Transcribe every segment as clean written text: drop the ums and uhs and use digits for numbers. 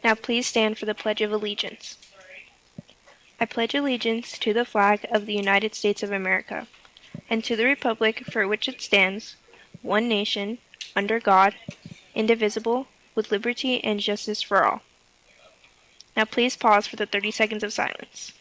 Now please stand for the Pledge of Allegiance. I pledge allegiance to the flag of the United States of America, and to the republic for which it stands, one nation, under God, indivisible, with liberty and justice for all. Now please pause for the 30 seconds of silence.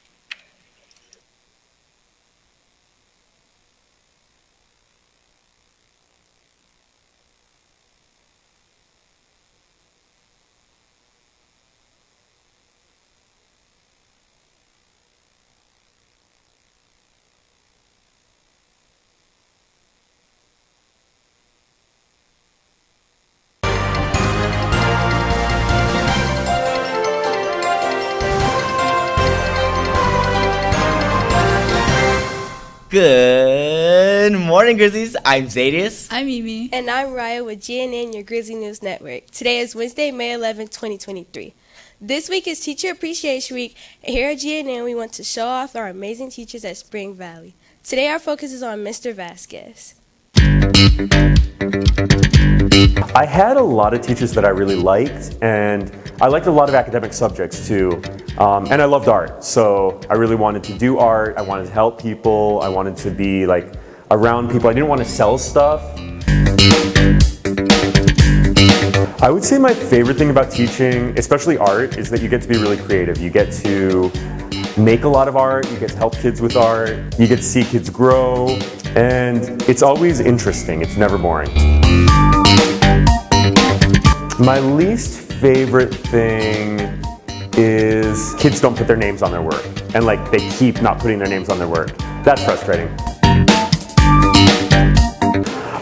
Good morning, Grizzlies. I'm Zadius. I'm Mimi. And I'm Raya with GNN, your Grizzly News Network. Today is Wednesday, May 11, 2023. This week is Teacher Appreciation Week, and here at GNN we want to show off our amazing teachers at Spring Valley. Today our focus is on Mr. Vasquez. I had a lot of teachers that I really liked, and I liked a lot of academic subjects too, and I loved art, so I really wanted to do art. I wanted to help people. I wanted to be like around people. I didn't want to sell stuff. I would say my favorite thing about teaching, especially art, is that you get to be really creative. You get to make a lot of art, you get to help kids with art, you get to see kids grow, and it's always interesting. It's never boring. My least favorite thing is kids don't put their names on their work, and like they keep not putting their names on their work. That's frustrating.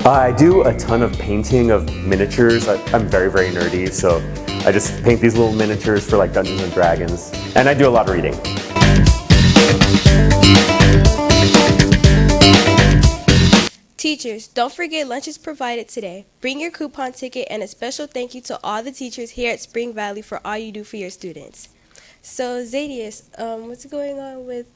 I do a ton of painting of miniatures. I'm very, very nerdy, so I just paint these little miniatures for like Dungeons and Dragons, and I do a lot of reading. Teachers, don't forget lunch is provided today. Bring your coupon ticket, and a special thank you to all the teachers here at Spring Valley for all you do for your students. So Zadius, what's going on with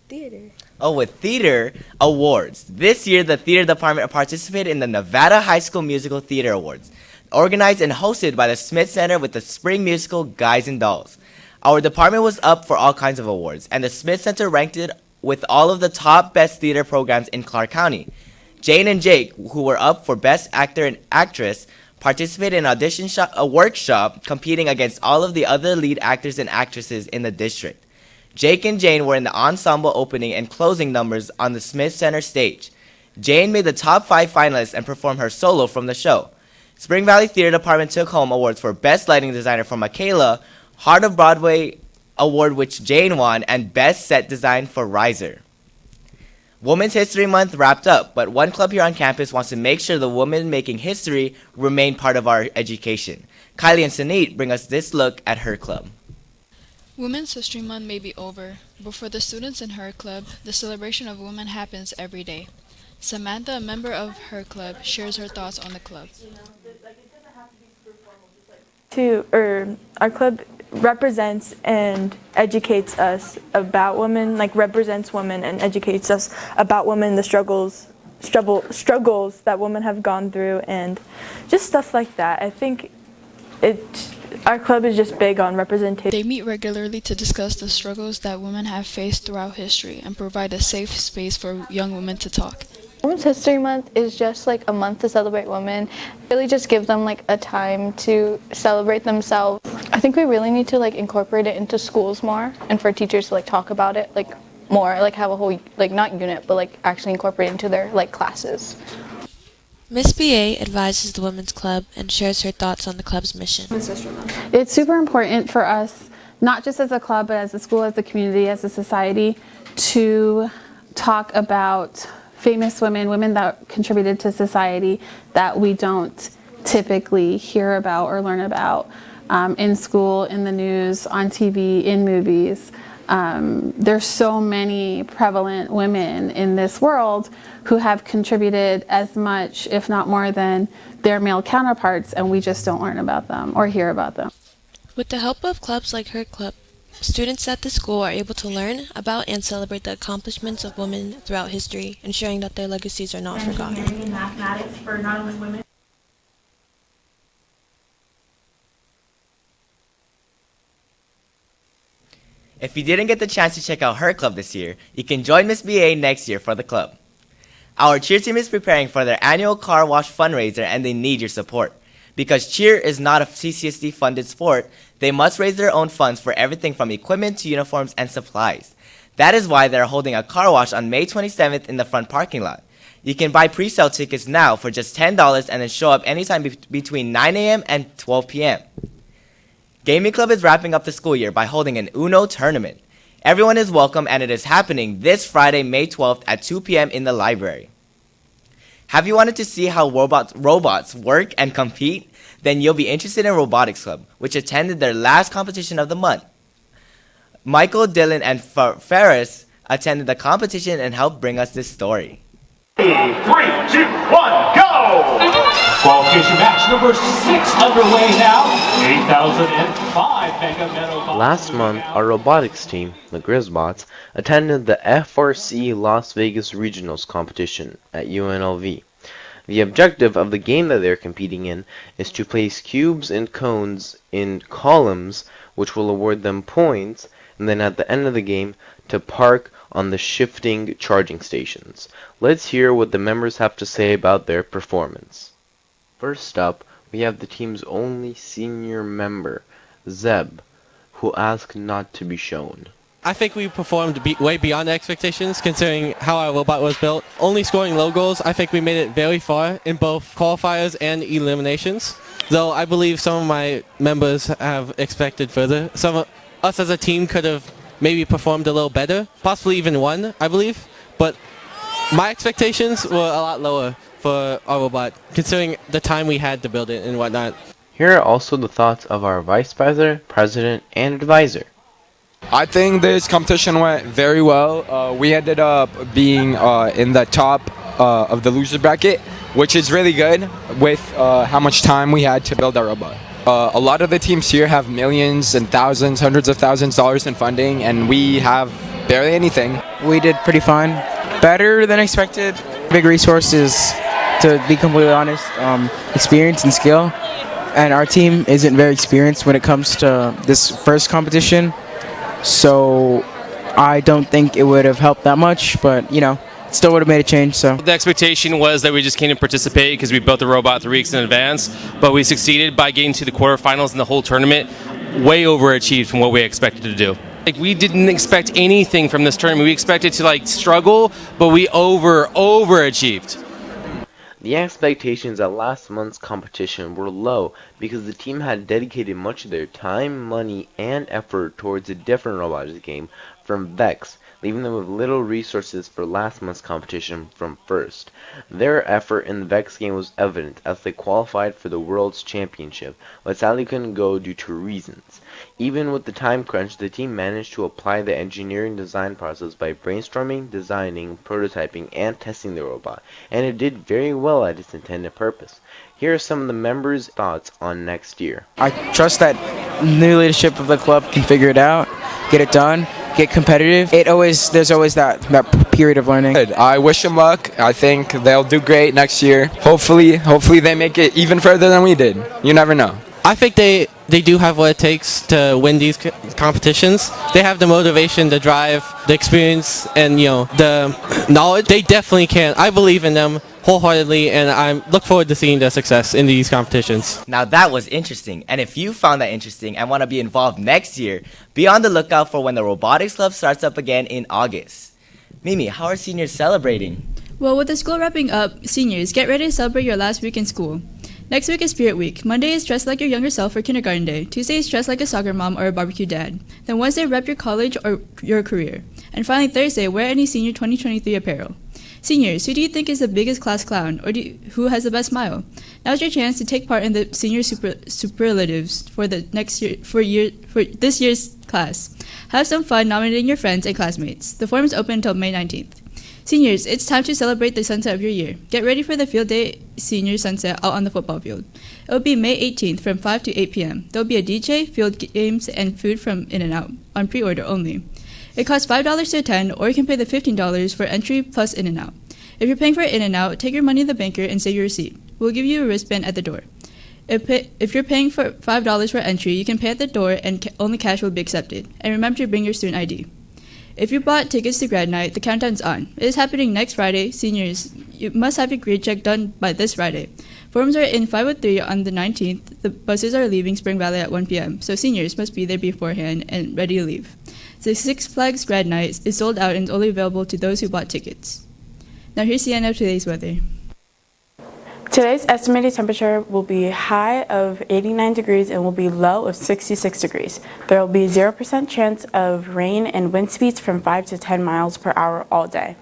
theater? With theater awards. This year, the theater department participated in the Nevada High School Musical Theater Awards, organized and hosted by the Smith Center with the spring musical Guys and Dolls. Our department was up for all kinds of awards, and the Smith Center ranked it with all of the top best theater programs in Clark County. Jane and Jake, who were up for Best Actor and Actress, participated in a workshop competing against all of the other lead actors and actresses in the district. Jake and Jane were in the ensemble opening and closing numbers on the Smith Center stage. Jane made the top 5 finalists and performed her solo from the show. Spring Valley Theater Department took home awards for Best Lighting Designer for Michaela, Heart of Broadway Award which Jane won, and Best Set Design for Riser. Women's History Month wrapped up, but one club here on campus wants to make sure the women making history remain part of our education. Kylie and Sanit bring us this look at her club. Women's History Month may be over, but for the students in her club, the celebration of women happens every day. Samantha, a member of her club, shares her thoughts on the club. Our club represents and educates us about women, like represents women and educates us about women, the struggles that women have gone through, and just stuff like that. I think our club is just big on representation. They meet regularly to discuss the struggles that women have faced throughout history and provide a safe space for young women to talk. Women's History Month is just like a month to celebrate women. Really just give them like a time to celebrate themselves. I think we really need to like incorporate it into schools more, and for teachers to like talk about it like more, like have a whole like not unit but like actually incorporate it into their like classes. Miss BA advises the Women's Club and shares her thoughts on the club's mission. It's super important for us, not just as a club, but as a school, as a community, as a society, to talk about famous women that contributed to society that we don't typically hear about or learn about in school, in the news, on TV, in movies. There's so many prevalent women in this world who have contributed as much, if not more, than their male counterparts, and we just don't learn about them or hear about them. With the help of clubs like her club, students at the school are able to learn about and celebrate the accomplishments of women throughout history, ensuring that their legacies are not forgotten. Mathematics for not only women. If you didn't get the chance to check out her club this year, you can join Miss BA next year for the club. Our cheer team is preparing for their annual car wash fundraiser and they need your support. Because cheer is not a CCSD funded sport, they must raise their own funds for everything from equipment to uniforms and supplies. That is why they're holding a car wash on May 27th in the front parking lot. You can buy pre-sale tickets now for just $10 and then show up anytime between 9 a.m. and 12 p.m. Gaming Club is wrapping up the school year by holding an Uno tournament. Everyone is welcome and it is happening this Friday, May 12th at 2 p.m. in the library. Have you wanted to see how robots work and compete? Then you'll be interested in Robotics Club, which attended their last competition of the month. Michael, Dylan, and Ferris attended the competition and helped bring us this story. 3, 2, 1, go! Qualification match number 6 underway now. 8,005 Mega Meadow. Last month, our robotics team, the Grizzbots, attended the FRC Las Vegas Regionals competition at UNLV. The objective of the game that they're competing in is to place cubes and cones in columns, which will award them points, and then at the end of the game, to park on the shifting charging stations. Let's hear what the members have to say about their performance. First up, we have the team's only senior member, Zeb, who asked not to be shown. I think we performed way beyond expectations considering how our robot was built. Only scoring low goals, I think we made it very far in both qualifiers and eliminations. Though I believe some of my members have expected further. Some of us as a team could have maybe performed a little better, possibly even won, I believe. But my expectations were a lot lower for our robot, considering the time we had to build it and whatnot. Here are also the thoughts of our vice president, and advisor. I think this competition went very well. We ended up being in the top of the loser bracket, which is really good with how much time we had to build our robot. A lot of the teams here have millions and thousands, hundreds of thousands of dollars in funding, and we have barely anything. We did pretty fine. Better than expected. Big resources, to be completely honest, experience and skill. And our team isn't very experienced when it comes to this first competition. So I don't think it would have helped that much, but you know, it still would have made a change. So the expectation was that we just came to participate because we built the robot 3 weeks in advance, but we succeeded by getting to the quarterfinals and the whole tournament, way overachieved from what we expected to do. Like, we didn't expect anything from this tournament. We expected to struggle, but we overachieved. The expectations at last month's competition were low because the team had dedicated much of their time, money, and effort towards a different robotics game from Vex, leaving them with little resources for last month's competition from First. Their effort in the Vex game was evident as they qualified for the World's Championship, but sadly couldn't go due to reasons. Even with the time crunch, the team managed to apply the engineering design process by brainstorming, designing, prototyping, and testing the robot, and it did very well at its intended purpose. Here are some of the members' thoughts on next year. I trust that new leadership of the club can figure it out, get it done, get competitive. There's always that period of learning. I wish them luck. I think they'll do great next year. Hopefully they make it even further than we did. You never know. I think they do have what it takes to win these competitions. They have the motivation, the drive, the experience, and the knowledge. They definitely can. I believe in them wholeheartedly, and I look forward to seeing their success in these competitions. Now that was interesting, and if you found that interesting and want to be involved next year, be on the lookout for when the Robotics Club starts up again in August. Mimi, how are seniors celebrating? Well, with the school wrapping up, seniors, get ready to celebrate your last week in school. Next week is Spirit Week. Monday is dress like your younger self for kindergarten day. Tuesday is dress like a soccer mom or a barbecue dad. Then Wednesday, rep your college or your career. And finally, Thursday, wear any senior 2023 apparel. Seniors, who do you think is the biggest class clown, or who has the best smile? Now's your chance to take part in the senior superlatives for this year's class. Have some fun nominating your friends and classmates. The form is open until May 19th. Seniors, it's time to celebrate the sunset of your year. Get ready for the field day senior sunset out on the football field. It will be May 18th from 5 to 8 p.m. There will be a DJ, field games, and food from In-N-Out on pre-order only. It costs $5 to attend, or you can pay the $15 for entry plus In-N-Out. If you're paying for In-N-Out, take your money to the banker and save your receipt. We'll give you a wristband at the door. If you're paying for $5 for entry, you can pay at the door and only cash will be accepted. And remember to bring your student ID. If you bought tickets to grad night, the countdown's on. It is happening next Friday. Seniors, you must have your grade check done by this Friday. Forms are in 503 on the 19th. The buses are leaving Spring Valley at 1 p.m., so seniors must be there beforehand and ready to leave. The Six Flags grad night is sold out and is only available to those who bought tickets. Now here's the end of today's weather. Today's estimated temperature will be high of 89 degrees and will be low of 66 degrees. There will be 0% chance of rain and wind speeds from 5 to 10 miles per hour all day.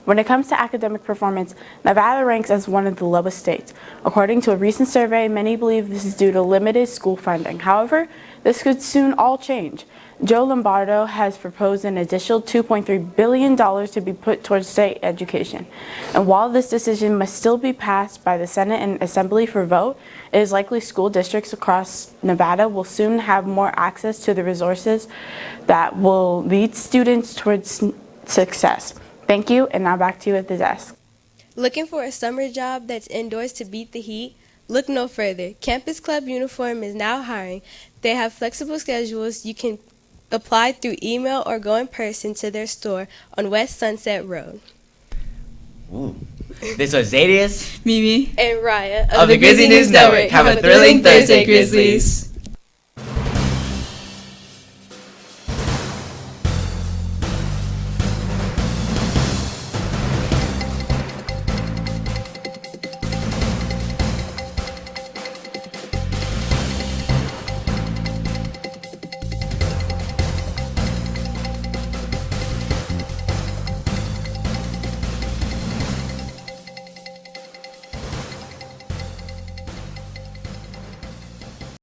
When it comes to academic performance, Nevada ranks as one of the lowest states. According to a recent survey, many believe this is due to limited school funding. However, this could soon all change. Joe Lombardo has proposed an additional $2.3 billion to be put towards state education. And while this decision must still be passed by the Senate and Assembly for vote, it is likely school districts across Nevada will soon have more access to the resources that will lead students towards success. Thank you, and now back to you at the desk. Looking for a summer job that's indoors to beat the heat? Look no further. Campus Club Uniform is now hiring. They have flexible schedules. You can apply through email or go in person to their store on West Sunset Road. Ooh. This was Zadius, Mimi, and Raya of the Grizzly News Network. Have a thrilling Thursday, Grizzlies.